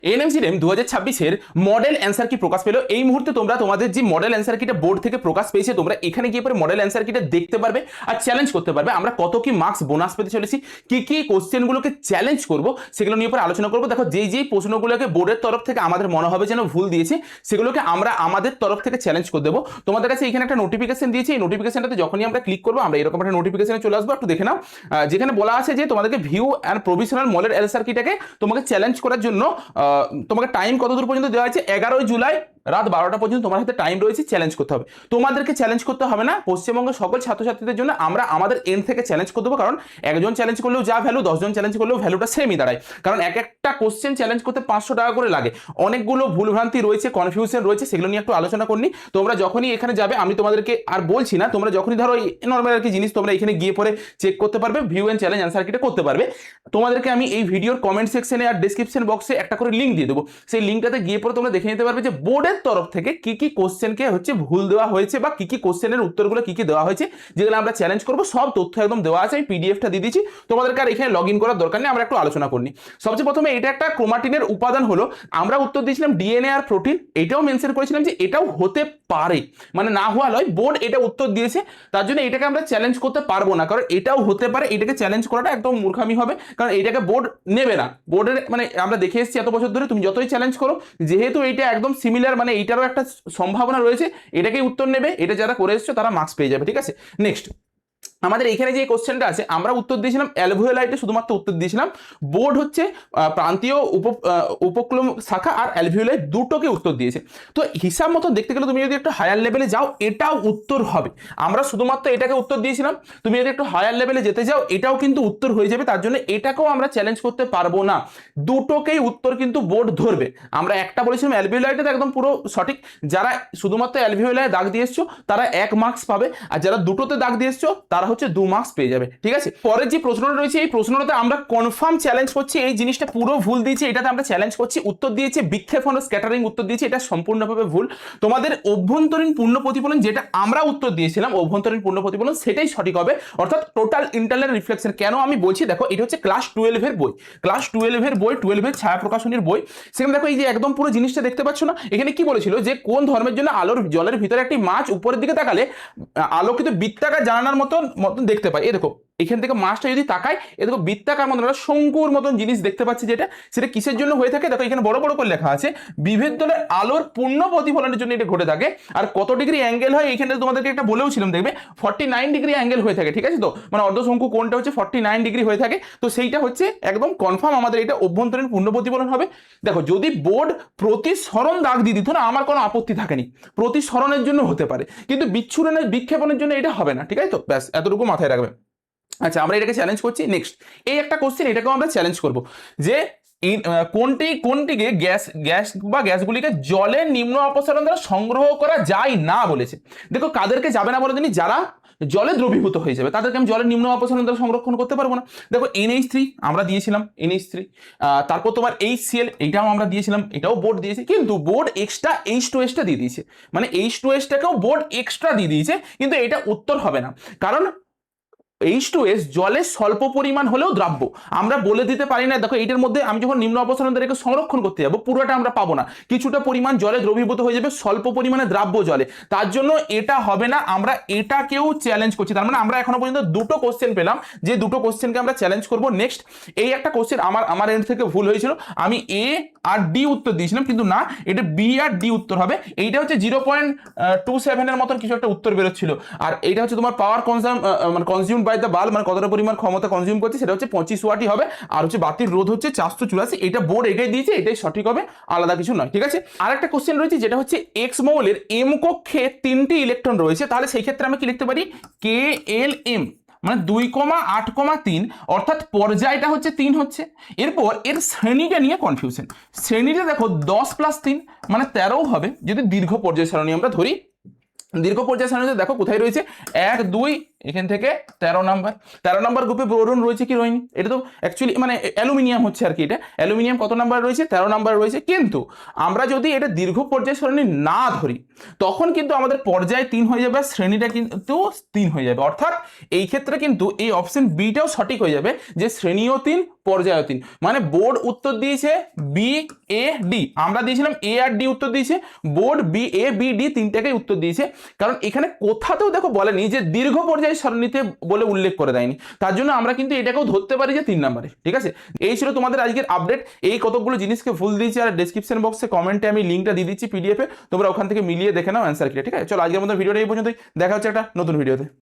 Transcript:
এনএমসিডেম 2026-এর model answer কি প্রকাশ পেল। এই মুহূর্তে তোমরা তোমাদের যে মডেল অ্যান্সার কিটা বোর্ড থেকে প্রকাশ পেয়েছে তোমরা এখানে গিয়ে পরে মডেল অ্যান্সার কিটা দেখতে পারবে আর চ্যালেঞ্জ করতে পারবে। আমরা কত কি মার্কস বোনাস পেতে চলেছি, কি কি কোশ্চেনগুলোকে চ্যালেঞ্জ করব সেগুলো নিয়ে পরে আলোচনা করব। দেখো যেই প্রশ্নগুলোকে বোর্ডের তরফ থেকে আমাদের মনে হবে যেন ভুল দিয়েছে সেগুলোকে আমরা আমাদের তরফ থেকে চ্যালেঞ্জ করে দেবো। তোমাদের কাছে এখানে একটা নোটিফিকেশন দিয়েছি, এই নোটিফিকেশনটাতে যখনই আমরা ক্লিক করবো আমরা এরকম একটা নোটিফিকেশনে চলে আসবো। একটু দেখে নাও, যেখানে বলা আছে যে তোমাদেরকে view and provisional model answer কিটাকে তোমাকে চ্যালেঞ্জ করার জন্য তোমাকে টাইম কতদূর পর্যন্ত দেওয়া আছে, 11 জুলাই রাত 12টা পর্যন্ত তোমার হাতে টাইম রয়েছে, চ্যালেঞ্জ করতে হবে। তোমাদেরকে চ্যালেঞ্জ করতে হবে না, পশ্চিমবঙ্গের সকল ছাত্রছাত্রীদের জন্য আমরা আমাদের এন্ড থেকে চ্যালেঞ্জ করে দেবো। কারণ একজন চ্যালেঞ্জ করলেও যা ভ্যালু, 10 জন চ্যালেঞ্জ করলেও ভ্যালুটা সেমই দাঁড়ায়। কারণ এক একটা কোশ্চেন চ্যালেঞ্জ করতে 500 টাকা করে লাগে। অনেকগুলো ভুলভ্রান্তি রয়েছে, কনফিউশন রয়েছে, সেগুলো নিয়ে একটু আলোচনা করিনি। তোমরা যখনই এখানে যাবে আমি তোমাদেরকে আর বলছি না, তোমরা যখনই ধরো নর্মাল আর কি জিনিস তোমরা এখানে গিয়ে পরে চেক করতে পারবে, ভিউ এন্ড চ্যালেঞ্জ অ্যান্সার কিটা করতে পারবে। তোমাদেরকে আমি এই ভিডিওর কমেন্ট সেকশনে আর ডেসক্রিপশন বক্সে একটা করে লিঙ্ক দিয়ে দেবো, সেই লিঙ্কটাতে গিয়ে পরে তোমরা দেখে নিতে পারবে যে বোর্ডের তরফ থেকে কি কি কোশ্চেনকে হচ্ছে ভুল দেওয়া হয়েছে বা কি কি কোশ্চেনের উত্তরগুলো কি কি দেওয়া হয়েছে যেগুলো আমরা চ্যালেঞ্জ করবো। সব তথ্য একদম দেওয়া আছে, আমি পিডিএফটা দিয়ে দিচ্ছি, তোমাদেরকে আর এখানে লগ ইন করার দরকার নেই, আমরা একটু আলোচনা করি। সবচেয়ে প্রথমে এটা একটা ক্রোমাটিনের উপাদান হলো, আমরা উত্তর দিয়েছিলাম ডিএনএ আর প্রোটিন, এটাও মেনশন করেছিলাম যে এটাও হতে পারে, মানে না হওয়া নয়, বোর্ড এটা উত্তর দিয়েছে তার জন্য এটাকে আমরা চ্যালেঞ্জ করতে পারবো না। কারণ এটাও হতে পারে, এটাকে চ্যালেঞ্জ করাটা একদম মূর্খামি হবে, কারণ এটাকে বোর্ড নেবে না। বোর্ডের মানে আমরা দেখে এসেছি এত বছর ধরে, তুমি যতই চ্যালেঞ্জ করো যেহেতু এইটা একদম সিমিলার, মানে এইটারও একটা সম্ভাবনা রয়েছে, এটাকেই উত্তর নেবে, এটা যারা করে এসছো তারা মার্কস পেয়ে যাবে। ঠিক আছে, নেক্সট আমাদের এখানে যে কোশ্চেনটা আছে, আমরা উত্তর দিয়েছিলাম অ্যালভিওলাইটে, শুধুমাত্র উত্তর দিয়েছিলাম। বোর্ড হচ্ছে প্রান্তীয় উপক্রম শাখা আর অ্যালভিওলাইট দুটোকে উত্তর দিয়েছে। তো হিসাব মতো দেখতে গেলে তুমি যদি একটু হায়ার লেভেলে যাও এটাও উত্তর হবে। আমরা শুধুমাত্র এটাকে উত্তর দিয়েছিলাম, তুমি যদি একটু হায়ার লেভেলে যেতে যাও এটাও কিন্তু উত্তর হয়ে যাবে, তার জন্য এটাকেও আমরা চ্যালেঞ্জ করতে পারবো না। দুটোকেই উত্তর কিন্তু বোর্ড ধরবে। আমরা একটা বলেছিলাম অ্যালভিওলাইটে, একদম পুরো সঠিক। যারা শুধুমাত্র অ্যালভিওলাইটে দাগ দিয়ে এসছো তারা 1 মার্কস পাবে, আর যারা দুটোতে দাগ দিয়ে এসছো তারা হচ্ছে 2 মার্কস পেয়ে যাবে। ঠিক আছে, পরের যে প্রশ্নটা রয়েছে এই প্রশ্নটাতে আমরা কনফার্ম চ্যালেঞ্জ করছি, এই জিনিসটা পুরো ভুল দিয়েছে, এটাতে আমরা চ্যালেঞ্জ করছি। উত্তর দিয়েছে বিক্ষেপণ ও স্ক্যাটারিং উত্তর দিয়েছে, এটা সম্পূর্ণভাবে ভুল। তোমাদের অভ্যন্তরীণ পূর্ণ প্রতিফলন যেটা আমরা উত্তর দিয়েছিলাম, অভ্যন্তরীণ পূর্ণ প্রতিফলন সেটাই সঠিক হবে, অর্থাৎ টোটাল ইন্টারনাল রিফ্লেকশন। কেন আমি বলছি, দেখো এটা হচ্ছে ক্লাস 12 এর বই, ক্লাস 12 এর বই, 12 এর ছায়া প্রকাশনীর বই। সেখানে দেখো এই যে একদম পুরো জিনিসটা দেখতে পাচ্ছ না, এখানে কি বলেছিল যে কোন ধর্মের জন্য আলোর জলের ভিতরে একটি মাছ উপরের দিকে তাকালে আলোকিত বৃত্তাকার জানালার মতন দেখতে পাই। এই দেখো এখান থেকে মাছটা যদি তাকাই, এ দেখো বৃত্তাকার মতন শঙ্কুর মতন জিনিস দেখতে পাচ্ছি, যেটা সেটা কিসের জন্য হয়ে থাকে, দেখো এখানে বড় বড় করে লেখা আছে, বিভেদ দলের আলোর পূর্ণ প্রতিফলনের জন্য এটা ঘটে থাকে। আর কত ডিগ্রি অ্যাঙ্গেল হয় এখানে তোমাদেরকে একটা বলেও ছিলাম, দেখবে 49 ডিগ্রি অ্যাঙ্গেল হয়ে থাকে। ঠিক আছে, তো মানে অর্ধশঙ্কু কোণটা হচ্ছে 49 ডিগ্রি হয়ে থাকে, তো সেইটা হচ্ছে একদম কনফার্ম আমাদের এটা অভ্যন্তরীণ পূর্ণ প্রতিফলন হবে। দেখো যদি বোর্ড প্রতিসরণ দাগ দিয়ে দিত না আমার কোনো আপত্তি থাকেনি, প্রতিসরণের জন্য হতে পারে, কিন্তু বিচ্ছুরণের বিক্ষেপণের জন্য এটা হবে না। ঠিক আছে, তো ব্যাস এতটুকু মাথায় রাখবে। আচ্ছা, আমরা এটাকে চ্যালেঞ্জ করছি। নেক্সট এই একটা কোশ্চেন, এটাকেও আমরা চ্যালেঞ্জ করব যে কোনটিকে গ্যাস বা গ্যাসগুলিকে জলের নিম্ন অপসারণ দ্বারা সংগ্রহ করা যায় না বলেছে। দেখো কাদেরকে যাবে না বলে দিনি, যারা জলে দ্রবীভূত হয়ে যাবে তাদেরকে আমি জলের নিম্ন অপসারণ দ্বারা সংরক্ষণ করতে পারবো না। দেখো NH3 আমরা দিয়েছিলাম, NH3, তারপর তোমার HCl এইটাও আমরা দিয়েছিলাম, এটাও বোর্ড দিয়েছে, কিন্তু বোর্ড এক্সট্রা H2S দিয়ে দিয়েছে, মানে H2S-টাকেও বোর্ড এক্সট্রা দিয়ে দিয়েছে, কিন্তু এটা উত্তর হবে না। কারণ H2S জলে স্বল্প পরিমাণ হলেও দ্রাব্য, আমরা বলে দিতে পারি না। দেখো এটার মধ্যে আমি যখন নিম্ন অপসারণ দ্বারা সংরক্ষণ করতে যাবো পুরোটা আমরা পাবো না, কিছুটা পরিমাণ জলে দ্রবীভূত হয়ে যাবে, স্বল্প পরিমাণে দ্রাব্য জলে, তার জন্য এটা হবে না। আমরা এটাকেও চ্যালেঞ্জ করছি, তার মানে আমরা এখনো পর্যন্ত দুটো কোশ্চেন পেলাম, যে দুটো কোশ্চেনকে আমরা চ্যালেঞ্জ করব। নেক্সট এই একটা কোশ্চেন আমার এন্ড থেকে ভুল হয়েছিল, আমি A আর D উত্তর দিয়েছিলাম, কিন্তু না, এটা B আর D উত্তর হবে। এইটা হচ্ছে 0.27 এর মতন কিছু একটা উত্তর বেরোচ্ছিল, আর এইটা হচ্ছে তোমার power consume by the bulb, মানে কতটা পরিমাণ ক্ষমতা কনজিউম করছে সেটা হচ্ছে 25 ওয়াটই হবে, আর হচ্ছে বাতির রোধ হচ্ছে 484। এটা বোর্ড এগিয়ে দিয়েছে, এটাই সঠিক হবে, আলাদা কিছু নয়। ঠিক আছে, আর একটা কোশ্চেন রয়েছে যেটা হচ্ছে এক্স মৌলের M কক্ষে 3টি ইলেকট্রন রয়েছে, তাহলে সেই ক্ষেত্রে আমি কি লিখতে পারি, KLM, মানে 2,8,3, অর্থাৎ পর্যায়টা হচ্ছে 3 হচ্ছে। এরপর এর শ্রেণীটা নিয়ে কনফিউশন, শ্রেণীটা দেখো 10 + 3 মানে 13 হবে যদি দীর্ঘ পর্যায় সারণী আমরা ধরি। দীর্ঘ পর্যায় সারণীতে দেখো কোথায় রয়েছে 1 2 এখান থেকে 13 নাম্বার গ্রুপে বোরন রয়েছে কি রয়নি? এটা তো অ্যাকচুয়ালি মানে অ্যালুমিনিয়াম হচ্ছে আর কি, এটা অ্যালুমিনিয়াম কত নাম্বার রয়েছে? 13 নাম্বার রয়েছে। কিন্তু আমরা যদি এটা দীর্ঘ পর্যায় সারণী না ধরি তখন কিন্তু আমাদের পর্যায় 3 হয়ে যাবে, শ্রেণীটা কিন্তু 3 হয়ে যাবে। অর্থাৎ এই ক্ষেত্রে কিন্তু এই অপশন বিটাও সঠিক হয়ে যাবে, যে শ্রেণীও 3 পর্যায়ও 3। মানে বোর্ড উত্তর দিয়েছে বি এ ডি, আমরা দিয়েছিলাম এ আর ডি উত্তর দিয়েছে, board B A B D তিনটাকেই উত্তর দিয়েছে। কারণ এখানে কোথাতেও দেখো বলেনি যে দীর্ঘ পর্যায় সারণীতে বলে উল্লেখ করে দেয়নি, তার জন্য আমরা কিন্তু এটাকেও ধরতে পারি যে 3 নাম্বারে। ঠিক আছে, এই ছিল তোমাদের আজকের আপডেট। এই কতগুলো জিনিসকে ভুল দিয়েছি, আর ডেসক্রিপশন বক্সে কমেন্টে আমি লিঙ্কটা দিয়ে দিচ্ছি পিডিএফ এ, তোমরা ওখান থেকে মিলিয়ে দেখে নাও অ্যান্সার কি। ঠিক আছে, চলো আজকের মতো ভিডিওটা এই পর্যন্তই, দেখা হচ্ছে একটা নতুন ভিডিওতে।